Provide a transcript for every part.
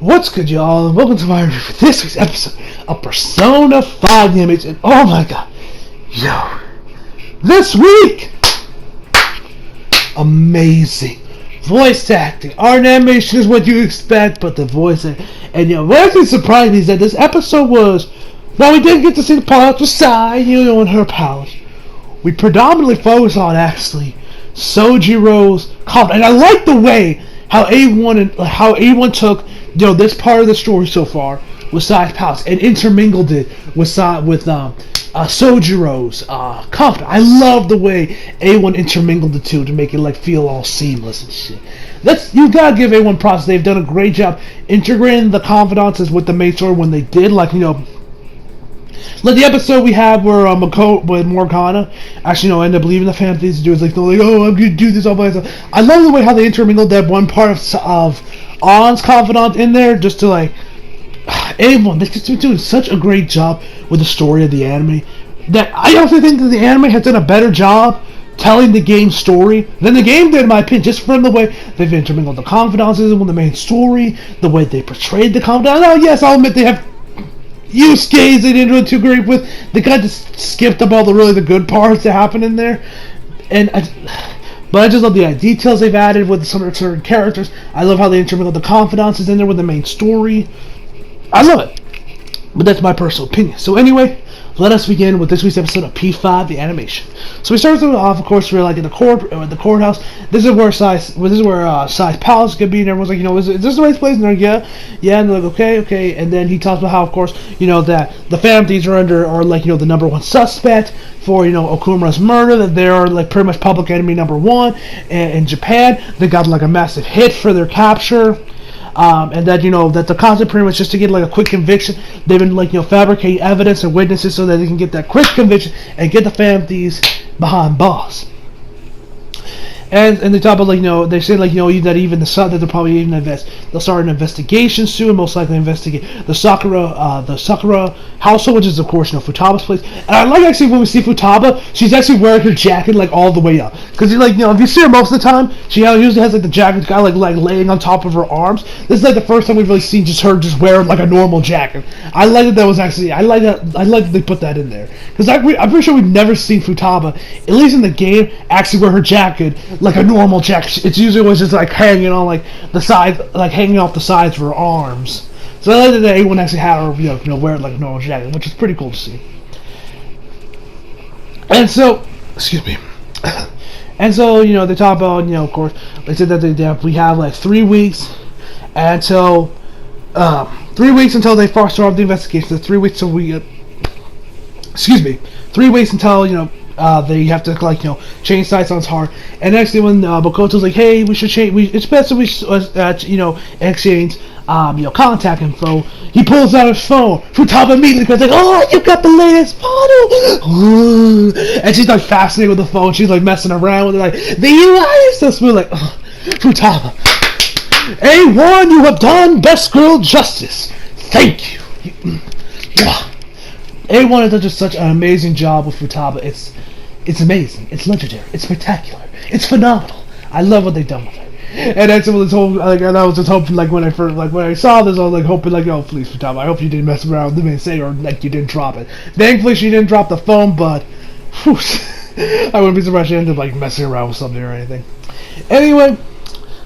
What's good, y'all, and welcome to my review for this week's episode of Persona 5 the Image. And oh my god, yo, this week, amazing voice acting. Art animation is what you expect, but the voice acting, and what actually surprised me is that this episode was, while we didn't get to see the part with Sai, and her palace, we predominantly focused on actually Sojiro's conflict, and I like the way how A1 took this part of the story so far with Sai's palace and intermingled it with Sojiro's conflict. I love the way A1 intermingled the two to make it feel all seamless and shit. You gotta give A1 props. They've done a great job integrating the confidences with the main story when they did, like the episode we had where with Morgana actually ended up leaving the fantasies to do. It's oh, I'm gonna do this all by myself. I love the way how they intermingled that one part of Ann's confidant in there, just to A1. They've just been doing such a great job with the story of the anime that I also think that the anime has done a better job telling the game's story than the game did, in my opinion, just from the way they've intermingled the confidences with the main story, the way they portrayed the confidant. Oh yes, I'll admit they have use case they didn't do too great with. They kind of skipped up all the good parts that happen in there, but I just love the details they've added with some certain characters. I love how they intermingle the confidences in there with the main story. I love it, but that's my personal opinion. So anyway, let us begin with this week's episode of P5 the animation. So we start off, of course, we're in the courthouse. This is where Sai's palace is gonna be, and everyone's is this the right place? And they're yeah, and they're okay. And then he talks about how, of course, that the families are the number one suspect for Okumura's murder. That they are pretty much public enemy number one in Japan. They got a massive hit for their capture. And that that the concept pretty much just to get a quick conviction. They've been fabricating evidence and witnesses so that they can get that quick conviction and get the families behind boss. And they talk about they say that even that they'll probably even they'll start an investigation soon, most likely investigate the Sakura household, which is of course Futaba's place. And I like actually when we see Futaba, she's actually wearing her jacket all the way up, because if you see her most of the time, she usually has the jacket kind of laying on top of her arms. This is the first time we've really seen her wearing a normal jacket. I like that was actually I like that they put that in there, because I'm pretty sure we've never seen Futaba, at least in the game, actually wear her jacket like a normal jacket. It's usually always just hanging on the side, hanging off the sides of her arms. So I like that A1 actually had her wear it like a normal jacket, which is pretty cool to see. And so, excuse me. And so they talk about of course they said that we have 3 weeks until 3 weeks until they first start the investigation. So 3 weeks until 3 weeks until they have to change Saison's heart. And actually when Bokoto's hey, we should change, it's best if we exchange contact info, he pulls out his phone. Futaba immediately goes oh, you got the latest photo. And she's fascinated with the phone. She's messing around with it, the UI is so smooth. Futaba, A1, you have done best girl justice. Thank you. A1 has done just such an amazing job with Futaba. It's amazing. It's legendary. It's spectacular. It's phenomenal. I love what they've done with her. And that's what this whole and I was just hoping when I saw this, I was hoping oh please Futaba, I hope you didn't mess around with the main say, or you didn't drop it. Thankfully she didn't drop the phone, but whew, I wouldn't be surprised she ended up messing around with something or anything. Anyway,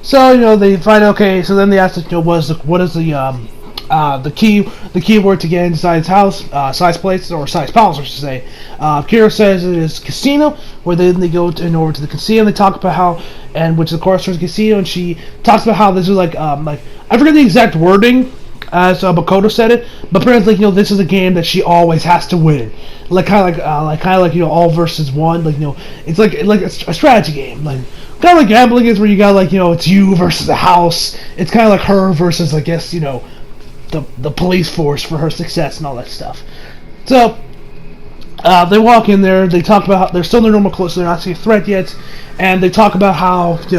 so they find okay. So then they ask what is the keyword to get into Sai's house, Sai's place, or Sai's palace, I should say. Kira says it is casino, where they go over to the casino. And they talk about how, and which of course is casino, and she talks about how this is I forget the exact wording as Makoto said it, but apparently this is a game that she always has to win, kind of all versus one, it's like a strategy game, kind of like gambling is, where you got it's you versus the house. It's kind of her versus I guess the police force for her success and all that stuff. So they walk in there. They talk about how they're still in their normal clothes, so they're not seeing a threat yet. And they talk about how they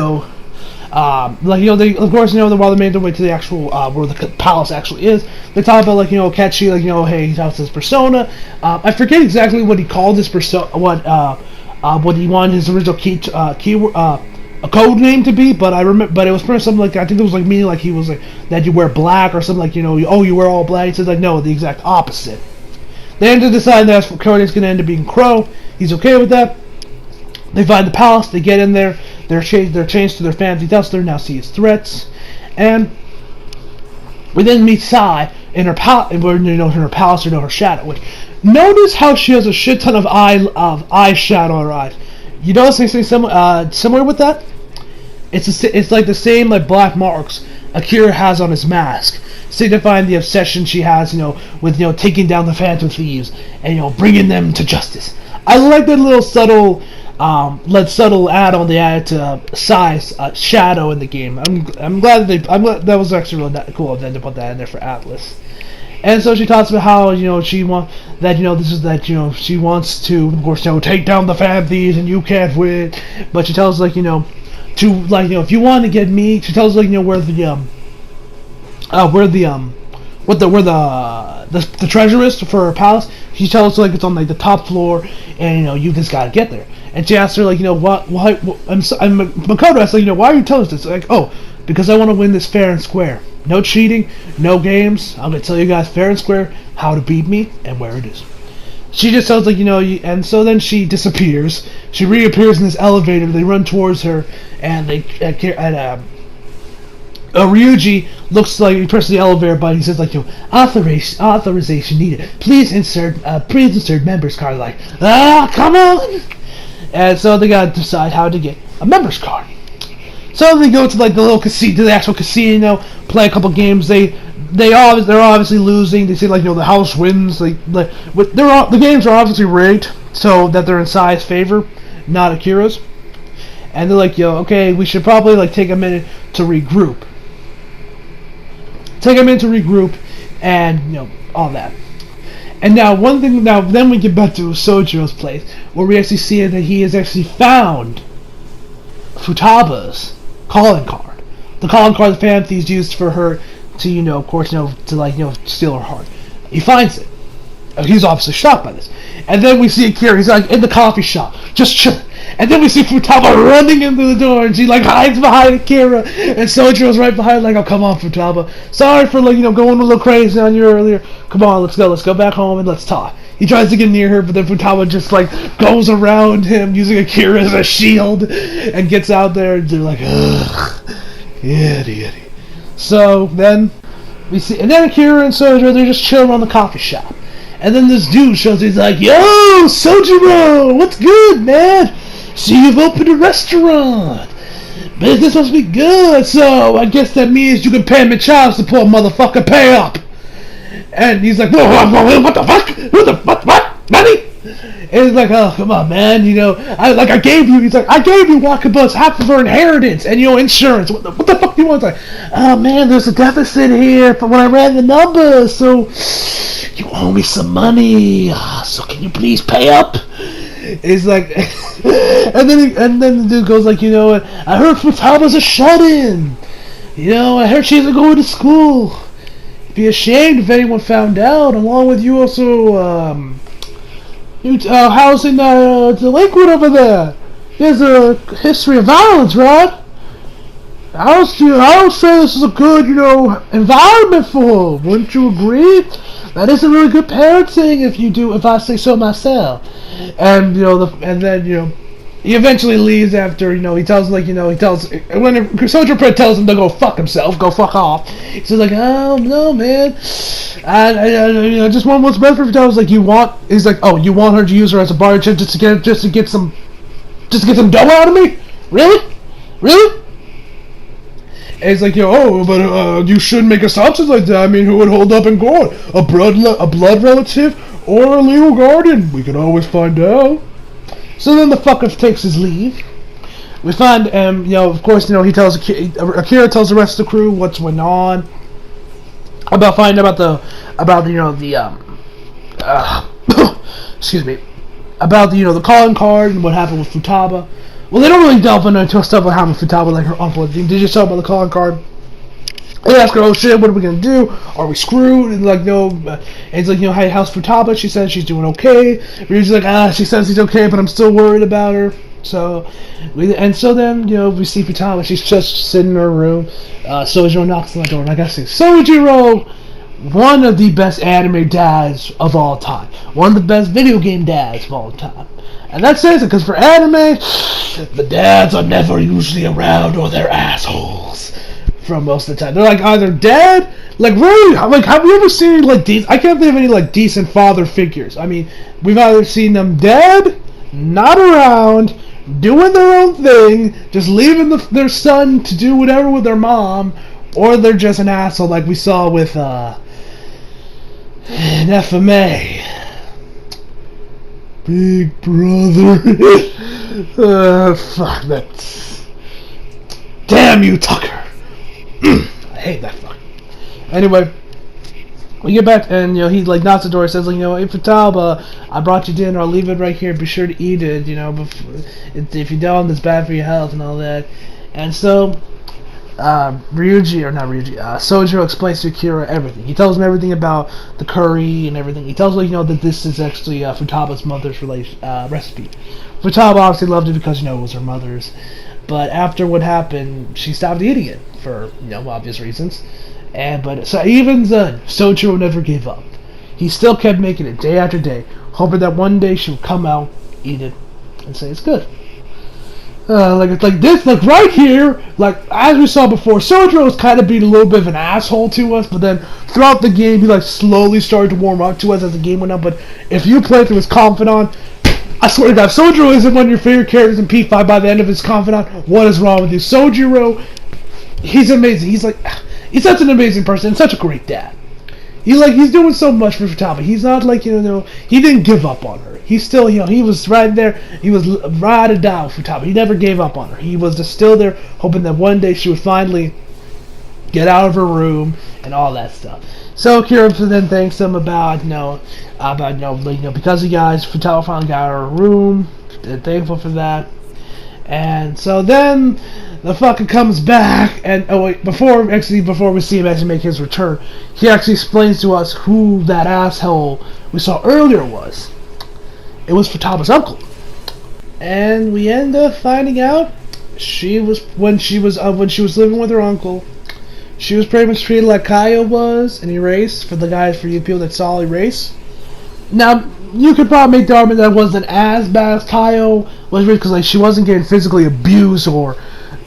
of course while they made their way to the actual where the palace actually is. They talk about Ketchy hey, he talks his persona. I forget exactly what he called his persona. What he wanted his original a code name to be, but I remember, but it was pretty something like, I think it was like meaning like he was like that you wear black or something, like, you know, oh, you wear all black. He says like, no, the exact opposite. They end up deciding that Cody's going to end up being Crow. He's okay with that. They find the palace. They get in there. They're changed to their fancy duster. Now see his threats, and we then meet Sai in her palace, in her palace or her shadow. Which, notice how she has a shit ton of eyeshadow on her eyes. You notice anything similar with that? It's like the same like black marks Akira has on his mask, signifying the obsession she has, with taking down the Phantom Thieves and bringing them to justice. I like that little subtle add on they added to Sai's shadow in the game. I'm glad that was actually really cool of them to put that in there for Atlas. And so she talks about how she wants that she wants to, of course, take down the Phantom Thieves and you can't win. But she tells if you want to get me, she tells where the treasure is for her palace. She tells it's on the top floor, and you just gotta get there. And she asks her why Makoto asks why are you telling us this? Like, oh, because I want to win this fair and square. No cheating, no games. I'm gonna tell you guys fair and square how to beat me and where it is. She just tells and so then she disappears. She reappears in this elevator. They run towards her, and Ryuji looks like he presses the elevator button. He says authorization needed. Please insert members card. Come on. And so they gotta decide how to get a members card. So they go to the little casino, to the actual casino, play a couple games. They're obviously losing. They say the house wins. The games are obviously rigged so that they're in Sai's favor, not Akira's. And they're okay, we should probably take a minute to regroup. And all that. And now then we get back to Sojiro's place, where we actually see that he has actually found Futaba's calling card. The calling card the Phantom Thieves used for her to, of course, to steal her heart. He finds it. He's obviously shocked by this. And then we see Akira, he's in the coffee shop, just chilling. And then we see Futaba running into the door, and she hides behind Akira, and Sojiro's right behind, oh, come on, Futaba. Sorry for going a little crazy on you earlier. Come on, let's go back home and let's talk. He tries to get near her, but then Futaba just goes around him using Akira as a shield and gets out there, and they're ugh, idiot. So then we see, and then Akira and Sojiro, they're just chilling around the coffee shop. And then this dude shows, he's yo, Sojiro, what's good, man? See, you've opened a restaurant. Business must be good, so I guess that means you can pay me child support, motherfucker, pay up. And he's whoa, what the fuck? What? Money? And he's oh, come on, man, I gave you, I gave you Wakaba's half of her inheritance and, insurance. What the fuck do you want? Oh, man, there's a deficit here from when I ran the numbers, so you owe me some money, so can you please pay up? It's and then the dude goes you know what? I heard Futaba's a shut-in. I heard she isn't going to school. It'd be ashamed if anyone found out. Along with you also, housing delinquent over there. There's a history of violence, right? I don't say this is a good, environment for her. Wouldn't you agree? That isn't really good parenting if I say so myself. And he eventually leaves after when Sojiro tells him to go fuck himself, go fuck off. He says oh no, man, I just want what's best for Futaba. You want her to use her as a barter chip just to get some dough out of me? Really? And he's oh, but you shouldn't make assumptions like that. I mean, who would hold up in court? A blood relative or a legal guardian? We can always find out. So then the fucker takes his leave. We find, of course, he tells Akira tells the rest of the crew what's going on about finding excuse me, about the calling card and what happened with Futaba. Well, they don't really delve into stuff what happened with Futaba, her uncle. They just talk about the calling card. They ask her, oh shit, what are we gonna do? Are we screwed? And no. And it's hey, how's Futaba? She says she's doing okay. Ryuji's she says she's okay, but I'm still worried about her. So, so then, we see Futaba, she's just sitting in her room. Sojiro knocks on the door, and I gotta say, Sojiro, one of the best anime dads of all time. One of the best video game dads of all time. And that says it, because for anime, the dads are never usually around, or they're assholes. For most of the time. They're like either dead, like really, like have you ever seen like I can't think of any like decent father figures. I mean, we've either seen them dead, not around, doing their own thing, just leaving their son to do whatever with their mom, or they're just an asshole like we saw with an FMA. Big brother. Fuck that. Damn you, Tucker. I hate that fuck. Anyway, we get back and he like knocks the door and says like, hey Futaba, I brought you dinner, I'll leave it right here, be sure to eat it, before, if you don't, it's bad for your health and all that. And so Sojiro explains to Akira everything. He tells him everything about the curry and everything. He tells him that this is actually Futaba's mother's recipe. Futaba obviously loved it because it was her mother's. But after what happened, she stopped eating it for obvious reasons. But even then, Sojiro never gave up. He still kept making it day after day, hoping that one day she would come out, eat it, and say it's good. Like right here, like as we saw before, Sojiro was kind of being a little bit of an asshole to us, but then throughout the game, he like slowly started to warm up to us as the game went on. But if you play through his confidant, I swear to God, Sojiro isn't one of your favorite characters in P5 by the end of his confidant. What is wrong with you? Sojiro, he's amazing. He's such an amazing person and such a great dad. He's doing so much for Futaba. He's not like, he didn't give up on her. He's still, he was right there. He was ride or die with Futaba. He never gave up on her. He was just still there, hoping that one day she would finally get out of her room and all that stuff. So Akira then thanks him about because you guys, Futaba finally got her room. They're thankful for that. And so then the fucker comes back, and before we see him actually make his return, he actually explains to us who that asshole we saw earlier was. It was Futaba's uncle, and we end up finding out when she was living with her uncle. She was pretty much treated like Kaio was in Erase, for you people that saw Erase. Now, you could probably make the argument that it wasn't as bad as Kaio was, because she wasn't getting physically abused or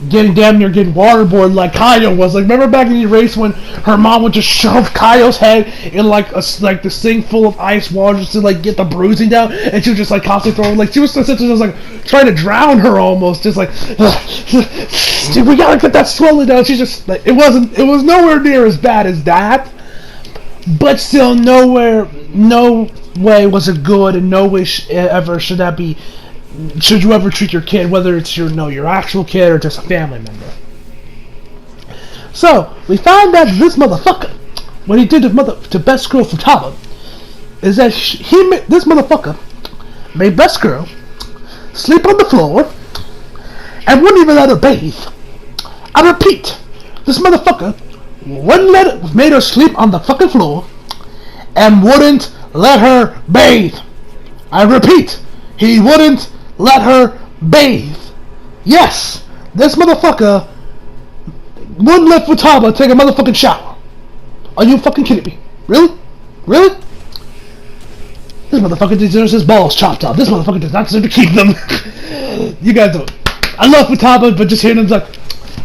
getting waterboarded like Kaio was. Like, remember back in Erase when her mom would just shove Kaio's head in the sink full of ice water just to get the bruising down, and she was just constantly throwing, she was essentially just trying to drown her almost, just dude, we gotta get that swelling down. She's just it was nowhere near as bad as that, but still no way was it good, and no way should you ever treat your kid, whether it's your actual kid or just a family member. So we found out this motherfucker, what he did to Best Girl Futaba, is that this motherfucker made Best Girl sleep on the floor and wouldn't even let her bathe. I repeat, this motherfucker made her sleep on the fucking floor and wouldn't let her bathe. I repeat, he wouldn't let her bathe. Yes, this motherfucker wouldn't let Futaba take a motherfucking shower. Are you fucking kidding me? Really? Really? This motherfucker deserves his balls chopped off. This motherfucker does not deserve to keep them. You guys don't. I love Futaba, but just hearing him like,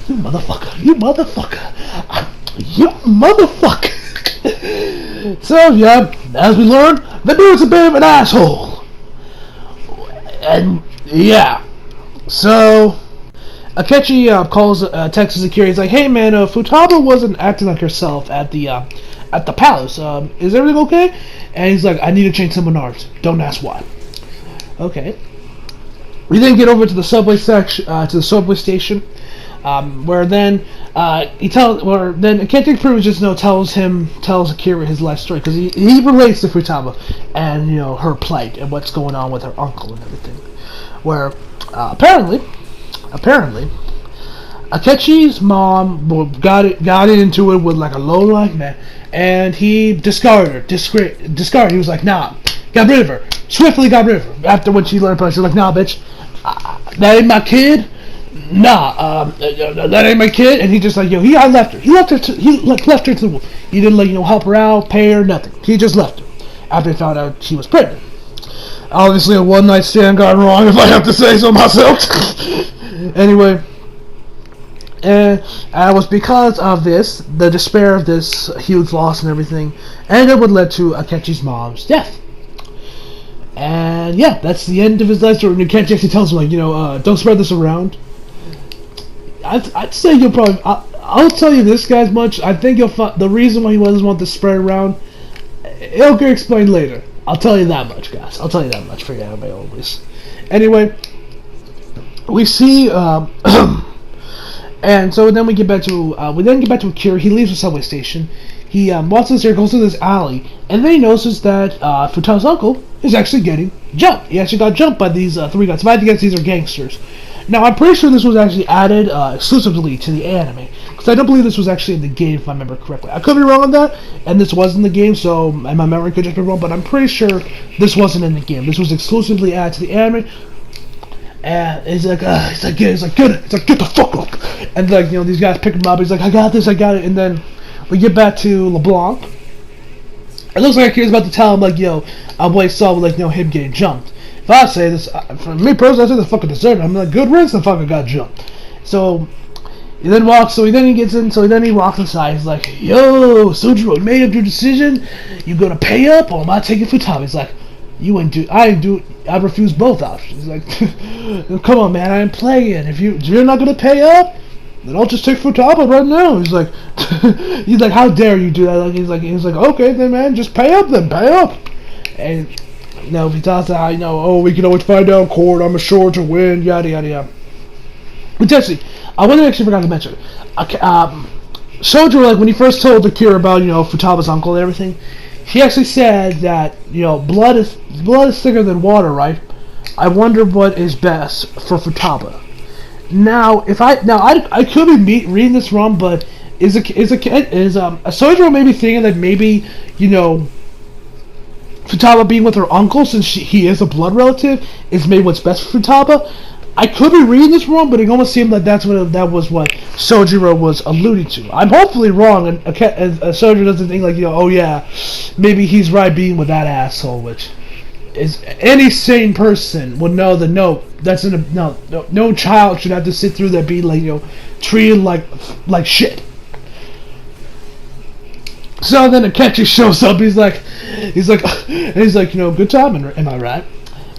you motherfucker, you motherfucker, you motherfucker. So yeah, as we learned, the dude's a bit of an asshole. And yeah, so Akechi texts Akira. He's like, "Hey man, Futaba wasn't acting like herself at the palace. Is everything okay?" And he's like, "I need to change some minars. Don't ask why." Okay. We then get over to the subway station, where then Akechi pretty much just tells Akira his life story, because he relates to Futaba and her plight and what's going on with her uncle and everything. Where apparently Akechi's mom got into it with a low-life man, and he discarded her. He was like, nah, got rid of her. Swiftly got rid of her. After when she learned, she was like, nah, bitch, That ain't my kid. Nah, that ain't my kid. And he just like, yo, I left her. He left her. Left her to. He didn't like, help her out, pay her, nothing. He just left her after he found out she was pregnant. Obviously, a one night stand gone wrong, if I have to say so myself. Anyway, and it was because of this, the despair of this huge loss and everything, and it would lead to Akechi's mom's death. And yeah, that's the end of his life story. And Akechi actually tells him, like, don't spread this around. I'd say you'll probably. I'll tell you this, guys, much. I think you'll find the reason why he doesn't want this spread around. It'll get explained later. I'll tell you that much, guys. I'll tell you that much for anime always. Anyway, we see, and so then we get back to Akira. He leaves the subway station. He walks in there, goes to this alley, and then he notices that Futaba's uncle is actually getting jumped. He actually got jumped by these three guys. If I had to guess, these are gangsters. Now, I'm pretty sure this was actually added exclusively to the anime, because I don't believe this was actually in the game, if I remember correctly. I could be wrong on that, and this was in the game, so my memory could just be wrong, but I'm pretty sure this wasn't in the game. This was exclusively added to the anime, and he's like, get the fuck up. And like, these guys pick him up. He's like, I got this, I got it. And then we get back to LeBlanc. It looks like Akira's about to tell him, like, I'm what he saw with, him getting jumped. If I say this, for me personally, I say the fucking deserve. I'm like, good riddance, the fucker got jumped. So he then walks. So he then walks inside. He's like, yo, Sojiro, you made up your decision. You gonna pay up, or am I taking Futaba? He's like, I refuse both options. He's like, come on, man, I ain't playing. If you're not gonna pay up, then I'll just take Futaba right now. He's like, how dare you do that? Like, he's like, okay, then, man, just pay up, then pay up. And if he talks about how, we can always find out in court, I'm assured to win, yada yada yada. Which actually, I forgot to mention, Sojiro, like, when he first told Akira about Futaba's uncle and everything, he actually said that blood is thicker than water, right? I wonder what is best for Futaba. Now, I could be reading this wrong, but is Sojiro maybe thinking that maybe Futaba being with her uncle, since he is a blood relative, is maybe what's best for Futaba? I could be reading this wrong, but it almost seemed like that was what Sojiro was alluding to. I'm hopefully wrong, and Sojiro doesn't think like, oh yeah, maybe he's right being with that asshole, which is any sane person would know that no child should have to sit through that, being like treated like shit. So then Akechi shows up. He's like, good time, am I right?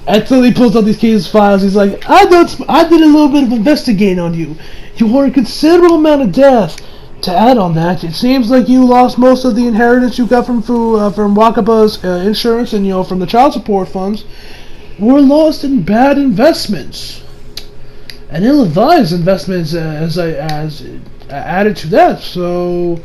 Until he pulls out these case files, he's like, I did a little bit of investigating on you. You were a considerable amount of death. To add on that, it seems like you lost most of the inheritance you got from Wakaba's insurance and from the child support funds were lost in bad investments and ill-advised investments as added to that. So,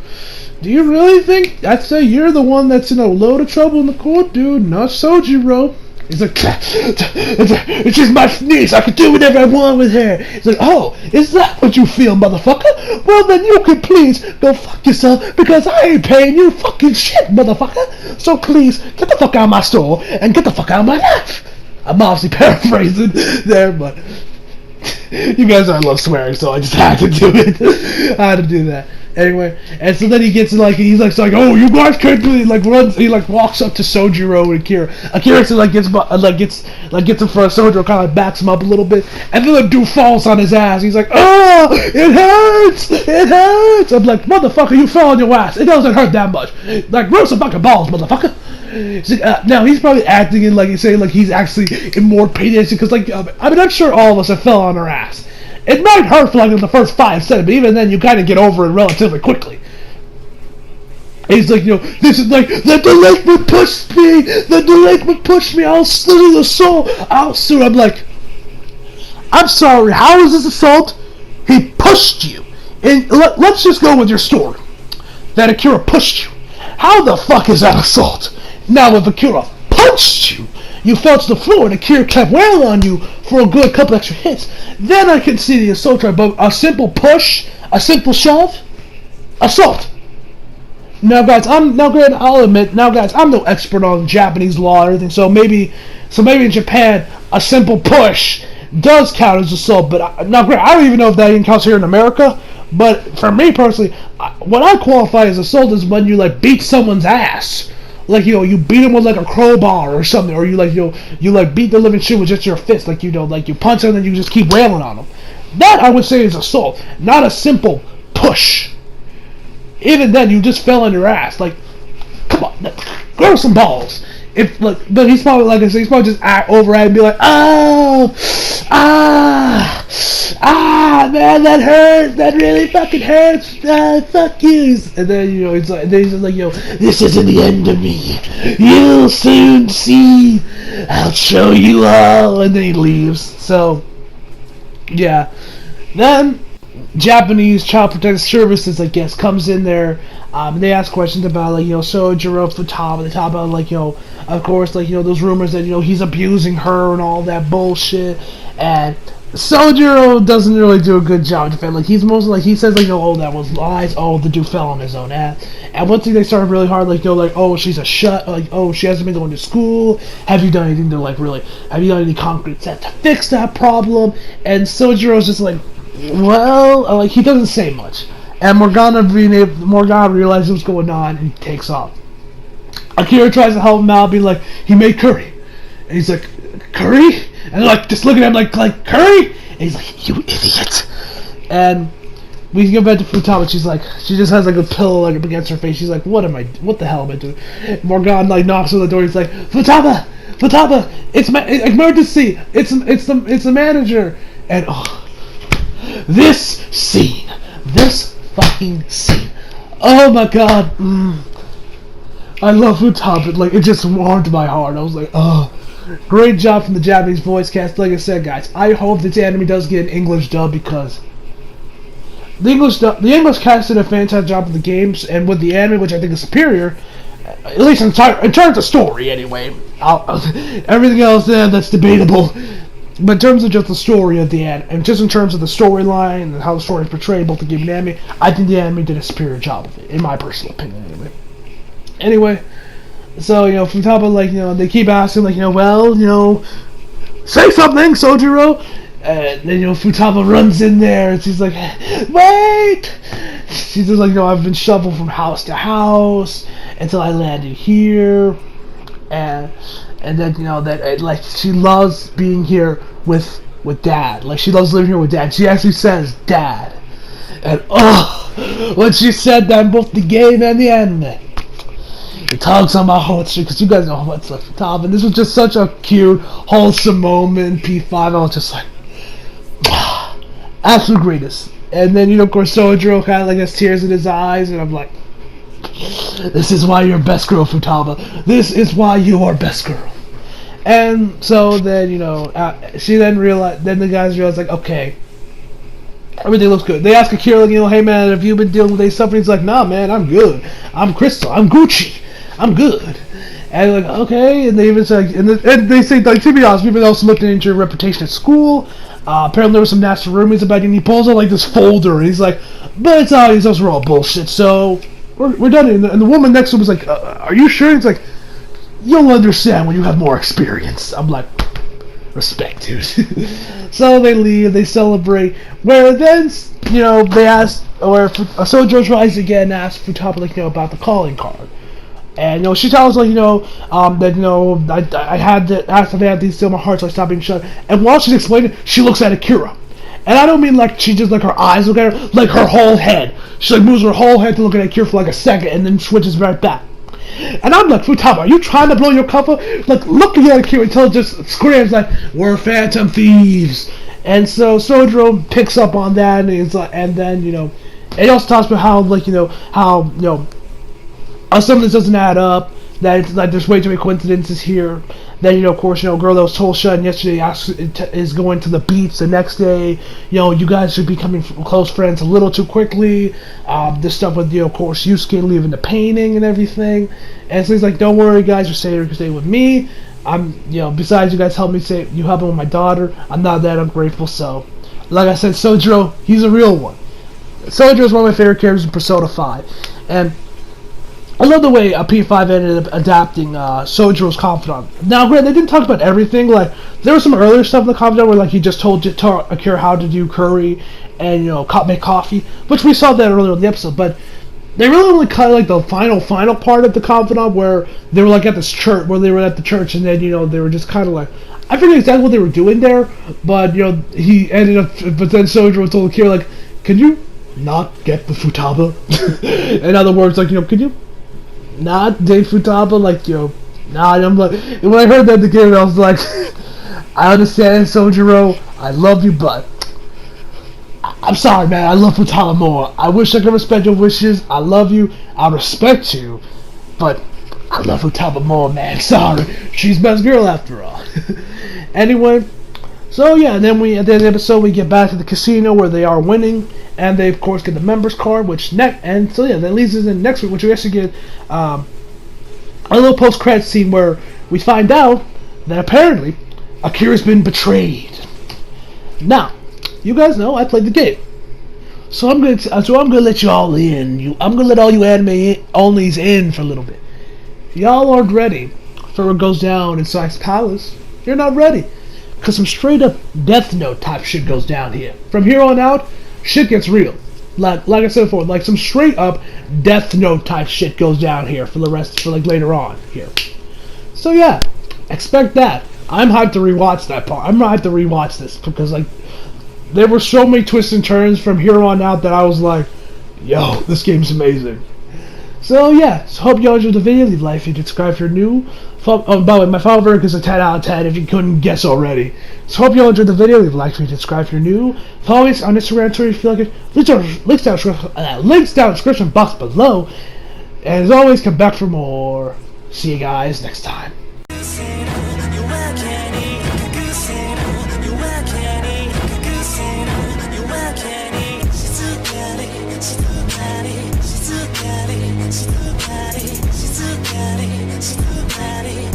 do you really think I'd say you're the one that's in a load of trouble in the court, dude? Not Sojiro. He's like, it's just my niece. I can do whatever I want with her. He's like, oh, is that what you feel, motherfucker? Well, then you can please go fuck yourself, because I ain't paying you fucking shit, motherfucker. So please, get the fuck out of my store and get the fuck out of my life. I'm obviously paraphrasing there, but you guys know I love swearing, so I just had to do it. I had to do that. Anyway, and so then he gets he's like, oh, you guys can't do it. He walks up to Sojiro and Akira. Akira gets in front of Sojiro, kind of backs him up a little bit, and then the dude falls on his ass. He's like, oh, it hurts. I'm like, motherfucker, you fell on your ass. It doesn't hurt that much. Like, roll some fucking balls, motherfucker. Now he's probably acting in he's actually in more pain, because I'm sure all of us have fell on our ass. It might hurt for in the first 5 seconds, but even then you kind of get over it relatively quickly. He's like, this is like, the delinquent pushed me, I'll sue the soul, I'll sue. I'm like, I'm sorry, how is this assault? He pushed you. And let's just go with your story. That Akira pushed you. How the fuck is that assault? Now if Akira punched you, you fell to the floor and Akira kept wailing on you for a good couple extra hits, then I can see the assault charge. But a simple push, a simple shove, assault. Now guys, I'll admit, I'm no expert on Japanese law or anything, so maybe in Japan, a simple push does count as assault. But now, great, I don't even know if that even counts here in America. But for me personally, what I qualify as assault is when you like beat someone's ass. Like, you beat them with like a crowbar or something, or you like beat the living shit with just your fist, like, like you punch them and you just keep wailing on them. That I would say is assault, not a simple push. Even then, you just fell on your ass. Like, come on, grow some balls. If like, but he's probably, like I said, he's probably just act over it and be like, oh, man, that hurts. That really fucking hurts. Fuck you. And then he's like, this isn't the end of me. You'll soon see. I'll show you all. And then he leaves. So, yeah. Then Japanese Child Protective Services, I guess, comes in there. They ask questions about, like, Sojiro Futaba. They talk about, like, of course, like, those rumors that, he's abusing her and all that bullshit. And Sojiro doesn't really do a good job defending. Like, he's mostly, like, he says, like, oh, that was lies. Oh, the dude fell on his own ass. And once they started really hard, like, oh, she's a like, oh, she hasn't been going to school. Have you done anything to, like, really, have you done any concrete steps to fix that problem? And Sojiro's just like, well, like, he doesn't say much. And Morgana realizes what's going on and he takes off. Akira tries to help him out, being like, he made curry. And he's like, curry? And like, just looking at him like curry? And he's like, you idiot. And we get back to Futaba. She just has like a pillow like up against her face. She's like, what the hell am I doing? Morgana like knocks on the door. He's like, Futaba, it's emergency. It's the manager. And this fucking scene. Oh my god. I love Futaba. Like, it just warmed my heart. I was like, oh. Great job from the Japanese voice cast. Like I said, guys, I hope this anime does get an English dub, because the English cast did a fantastic job with the games and with the anime, which I think is superior, at least in terms of story, anyway. Everything else, that's debatable. But in terms of just the story of the anime, and just in terms of the storyline and how the story is portrayed, both the game and anime, I think the anime did a superior job of it, in my personal opinion, anyway. So, Futaba, like, they keep asking, like, well, say something, Sojiro! And then, Futaba runs in there, and she's like, wait! She's just like, I've been shuffled from house to house until I landed here. And then, that, like, she loves being here with Dad. Like, she loves living here with Dad. She actually says, Dad. And, when she said that in both the game and the anime, it tugs on my heartstrings, because you guys know what's left for top, and this was just such a cute, wholesome moment. P5, I was just like, absolute greatest. And then, of course, Sojiro kind of like has tears in his eyes, and I'm like, this is why you're best girl, Futaba. This is why you are best girl. And so then, she then realized, then the guys realized, like, okay, everything looks good. They ask Akira, like, hey man, have you been dealing with any suffering? He's like, nah man, I'm good. I'm Crystal. I'm Gucci. I'm good. And like, okay, and they even say, and they say, like, to be honest, we've been also looking into your reputation at school. Apparently there were some nasty rumors about you, and he pulls out like this folder, and he's like, but it's obvious those were all bullshit, so we're done. And the woman next to him was like, are you sure? He's like, you'll understand when you have more experience. I'm like, respect, dude. So they leave, they celebrate, where then, they ask, or Sojiro tries again and asks Futaba, like, about the calling card. And, she tells, like, that, I had to ask if they had to steal my heart, so I stopped being shut. And while she's explaining, she looks at Akira. And I don't mean, like, she just, like, her eyes look at her, like, her whole head. She, like, moves her whole head to look at Akira for, like, a second, and then switches right back. And I'm like, Futaba, are you trying to blow your cover? Like, looking at Akira until it just screams, like, we're phantom thieves. And so Sojiro picks up on that, and it's like, and then, it also talks about how, like, how some of this doesn't add up, that it's like there's way too many coincidences here. Then, of course, a girl that was told shut yesterday is going to the beach the next day. You guys should be becoming close friends a little too quickly. This stuff with, of course, Yusuke leaving the painting and everything. And so he's like, don't worry, guys, you're staying with me. I'm, besides you guys help me you help me with my daughter. I'm not that ungrateful, so. Like I said, Sojiro, he's a real one. Sojiro is one of my favorite characters in Persona 5. And I love the way P5 ended up adapting Sojiro's confidant. Now, granted, they didn't talk about everything. Like, there was some earlier stuff in the confidant where, like, he just told Akira how to do curry and, make coffee, which we saw that earlier in the episode. But they really only cut, like, the final part of the confidant where they were, like, at this church, where they were at the church, and then, they were just kind of like, I forget exactly what they were doing there, but, he ended up, but then Sojiro told Akira, like, can you not get the futaba? In other words, like, could you not de futaba, like, nah, I'm like, and when I heard that again, I was like, I understand, Sojiro, I love you, but I'm sorry, man, I love futaba more. I wish I could respect your wishes, I love you, I respect you, but I love futaba more, man, sorry, she's best girl after all. Anyway, so yeah, and then at the end of the episode, we get back to the casino where they are winning, and they of course get the members card, and so yeah, that leads us in next week, which we actually get a little post-credit scene where we find out that apparently Akira's been betrayed. Now, you guys know I played the game, so I'm gonna let you all in. I'm gonna let all you anime onlys in for a little bit. If y'all aren't ready for what goes down in Sai's palace, you're not ready. Because some straight up Death Note type shit goes down here. From here on out, shit gets real. Like I said before, like some straight up Death Note type shit goes down here for later on here. So yeah, expect that. I'm hyped to rewatch that part. I'm hyped to rewatch this because like there were so many twists and turns from here on out that I was like, yo, this game's amazing. So yeah, so hope y'all enjoyed the video. Leave a like if you subscribe if you're new. By the way, my follow verdict is a 10 out of 10 if you couldn't guess already. So hope y'all enjoyed the video. Leave a like if you subscribe if you're new. Follow us on Instagram, Twitter if you feel like it. Links down the description box below. And as always, come back for more. See you guys next time. She's too bad.